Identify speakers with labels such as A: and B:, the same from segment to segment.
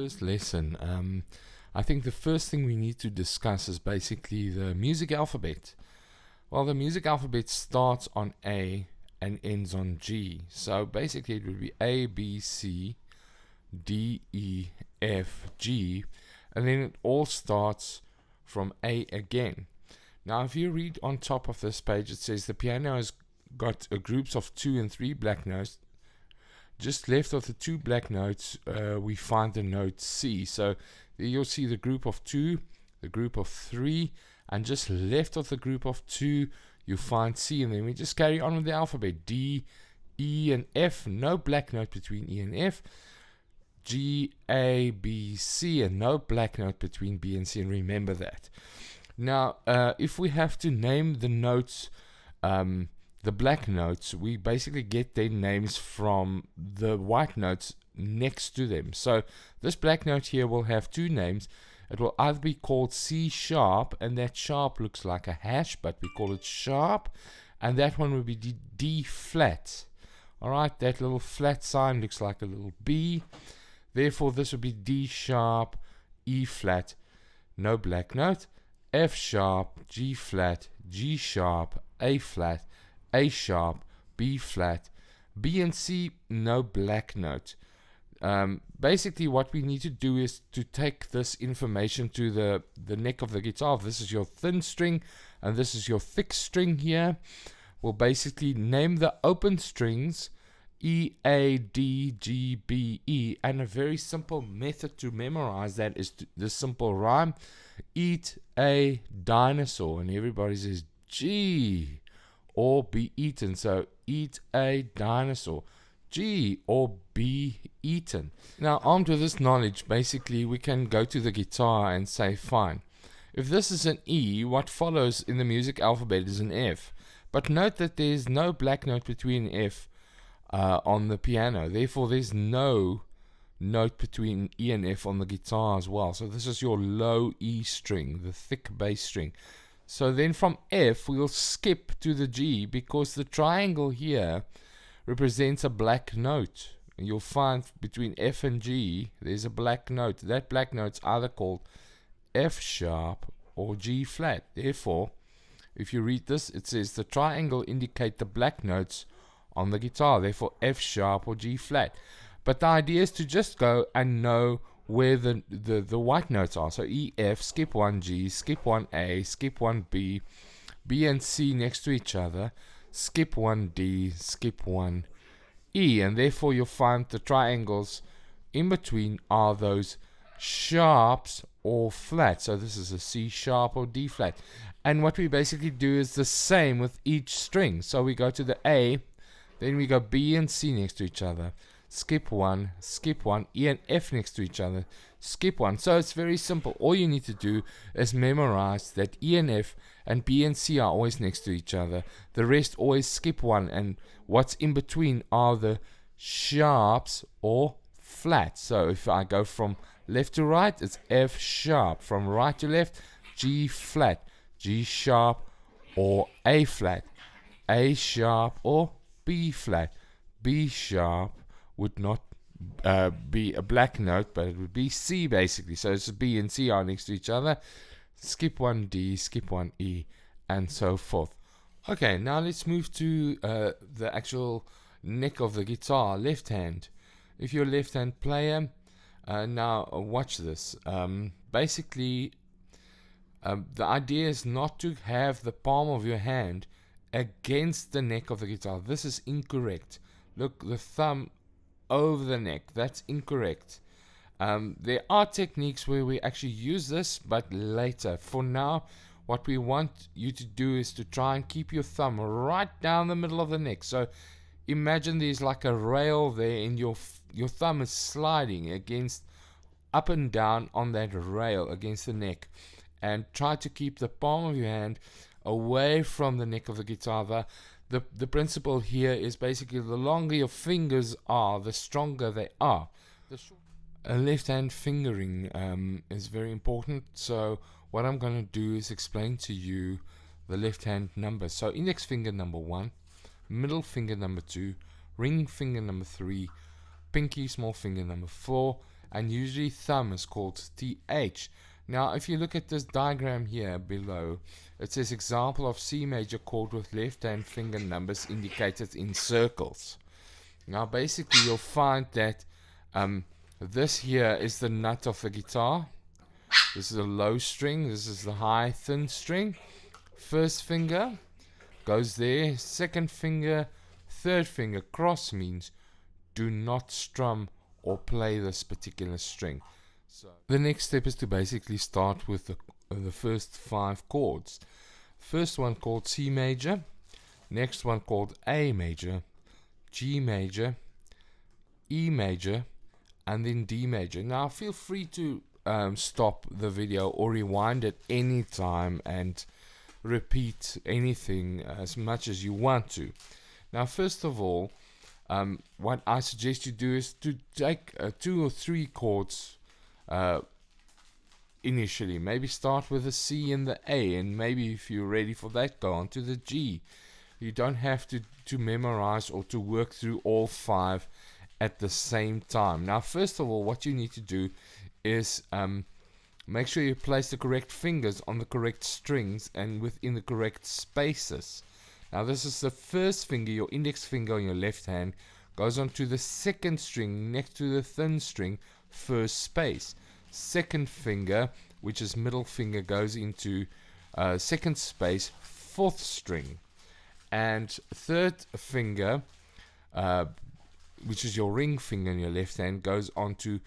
A: first lesson, I think the first thing we need to discuss is basically the music alphabet. Well, the music alphabet starts on A and ends on G. So basically it would be A, B, C, D, E, F, G, and then it all starts from A again. Now, if you read on top of this page, it says the piano has got groups of 2 and 3 black notes. Just left of the 2 black notes, we find the note C. So there you'll see the group of 2, the group of 3, and just left of the group of 2, you find C. And then we just carry on with the alphabet. D, E, and F. No black note between E and F. G, A, B, C, and no black note between B and C. And remember that. Now, if we have to name the notes, the black notes, we basically get their names from the white notes next to them. So this black note here will have 2 names. It will either be called C sharp, and that sharp looks like a hash, but we call it sharp, and that one will be D flat. Alright, that little flat sign looks like a little B. Therefore, this would be D sharp, E flat, no black note, F sharp, G flat, G sharp, A flat, A sharp, B flat, B and C, no black note. Basically what we need to do is to take this information to the neck of the guitar. This is your thin string and this is your thick string here. We'll basically name the open strings E, A, D, G, B, E, and a very simple method to memorize that is the simple rhyme: eat a dinosaur. And everybody says G, or be eaten. So eat a dinosaur, G, or be eaten. Now, armed with this knowledge, basically we can go to the guitar and say, fine, if this is an E, what follows in the music alphabet is an F. But note that there's no black note between F on the piano. Therefore, there's no note between E and F on the guitar as well. So this is your low E string, the thick bass string. So then from F, we'll skip to the G, because the triangle here represents a black note. And you'll find between F and G, there's a black note. That black note's either called F sharp or G flat. Therefore, if you read this, it says the triangle indicate the black notes on the guitar. Therefore, F sharp or G flat. But the idea is to just go and know where the white notes are. So E, F, skip 1 G, skip 1 A, skip 1 B, B and C next to each other, skip 1 D, skip 1 E, and therefore you'll find the triangles in between are those sharps or flats. So this is a C sharp or D flat. And what we basically do is the same with each string. So we go to the A, then we go B and C next to each other, skip 1, E and F next to each other, skip 1. So it's very simple. All you need to do is memorize that E and F and B and C are always next to each other. The rest always skip 1, and what's in between are the sharps or flats. So if I go from left to right, it's F sharp. From right to left, G flat, G sharp or A flat, A sharp or B flat. B sharp would not be a black note, but it would be C basically. So it's B and C are next to each other. Skip 1 D, skip 1 E, and so forth. Okay, now let's move to the actual neck of the guitar, left hand. If you're a left hand player, now watch this. Basically, the idea is not to have the palm of your hand against the neck of the guitar. This is incorrect. Look, the thumb over the neck. That's incorrect. There are techniques where we actually use this, but later. For now, what we want you to do is to try and keep your thumb right down the middle of the neck. So imagine there's like a rail there, and your thumb is sliding against, up and down on that rail against the neck. And try to keep the palm of your hand away from the neck of the guitar. The principle here is basically the longer your fingers are, the stronger they are. A left hand fingering is very important. So what I'm going to do is explain to you the left hand numbers. So index finger number 1, middle finger number 2, ring finger number 3, pinky small finger number 4, and usually thumb is called TH. Now, if you look at this diagram here below, it says example of C major chord with left hand finger numbers indicated in circles. Now, basically, you'll find that this here is the nut of the guitar. This is a low string. This is the high, thin string. First finger goes there. Second finger, third finger. Cross means do not strum or play this particular string. So the next step is to basically start with the first 5 chords. First one called C major. Next one called A major, G major, E major, and then D major. Now feel free to stop the video or rewind it anytime and repeat anything as much as you want to. Now first of all, what I suggest you do is to take 2 or 3 chords initially. Maybe start with the C and the A, and maybe if you're ready for that, go on to the G. You don't have to memorize or to work through all 5 at the same time. Now first of all, what you need to do is make sure you place the correct fingers on the correct strings and within the correct spaces. Now this is the first finger, your index finger on your left hand goes onto the second string next to the thin string, first space. Second finger, which is middle finger, goes into second space, fourth string. And third finger, which is your ring finger in your left hand, goes onto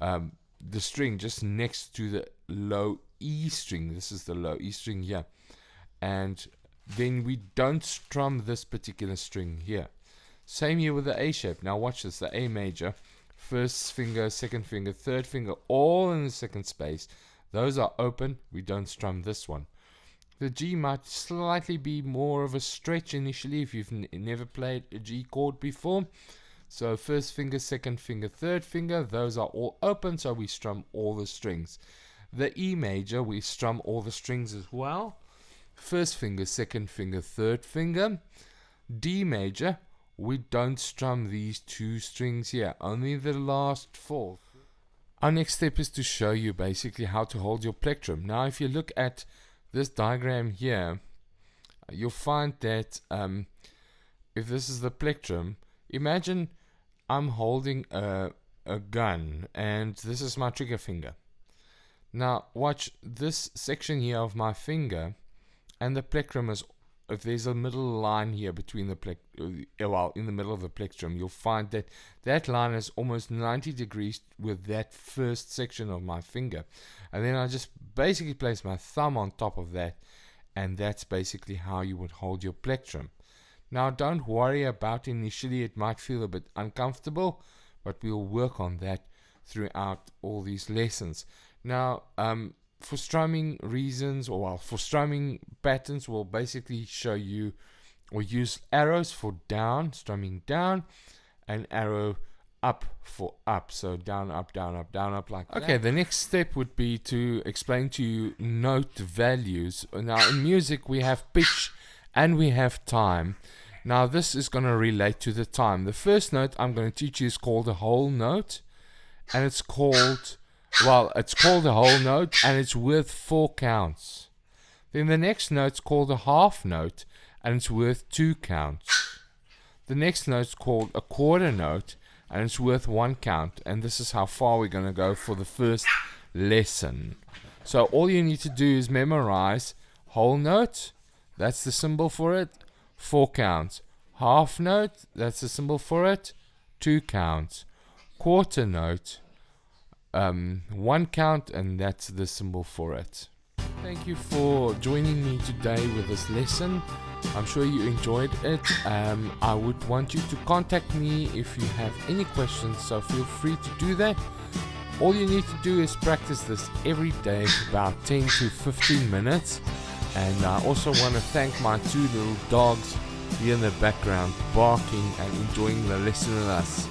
A: the string just next to the low E string. This is the low E string here. And then we don't strum this particular string here. Same here with the A shape. Now watch this, the A major. First finger, second finger, third finger, all in the second space. Those are open. We don't strum this one. The G might slightly be more of a stretch initially if you've never played a G chord before. So first finger, second finger, third finger, those are all open, so we strum all the strings. The E major, we strum all the strings as well. First finger, second finger, third finger. D major, we don't strum these 2 strings here, only the last 4. Our next step is to show you basically how to hold your plectrum. Now if you look at this diagram here, you'll find that if this is the plectrum, imagine I'm holding a gun and this is my trigger finger. Now watch this section here of my finger and the plectrum is, if there's a middle line here between the in the middle of the plectrum, you'll find that that line is almost 90 degrees with that first section of my finger. And then I just basically place my thumb on top of that, and that's basically how you would hold your plectrum. Now don't worry about initially, it might feel a bit uncomfortable, but we'll work on that throughout all these lessons. Now for strumming reasons, or well, for strumming patterns, we'll basically show you or use arrows for down, strumming down, and arrow up for up. So down, up, down, up, down, up, like that. Okay, the next step would be to explain to you note values. Now in music we have pitch and we have time. Now this is going to relate to the time. The first note I'm going to teach you is called a whole note, and it's called, well, it's called a whole note and it's worth 4 counts. Then the next note's called a half note and it's worth 2 counts. The next note's called a quarter note and it's worth 1 count. And this is how far we're going to go for the first lesson. So all you need to do is memorize whole note, that's the symbol for it, 4 counts. Half note, that's the symbol for it, 2 counts. Quarter note, 1 count, and that's the symbol for it. Thank you for joining me today with this lesson. I'm sure you enjoyed it. I would want you to contact me if you have any questions, so feel free to do that. All you need to do is practice this every day for about 10 to 15 minutes. And I also want to thank my 2 little dogs here in the background barking and enjoying the lesson with us.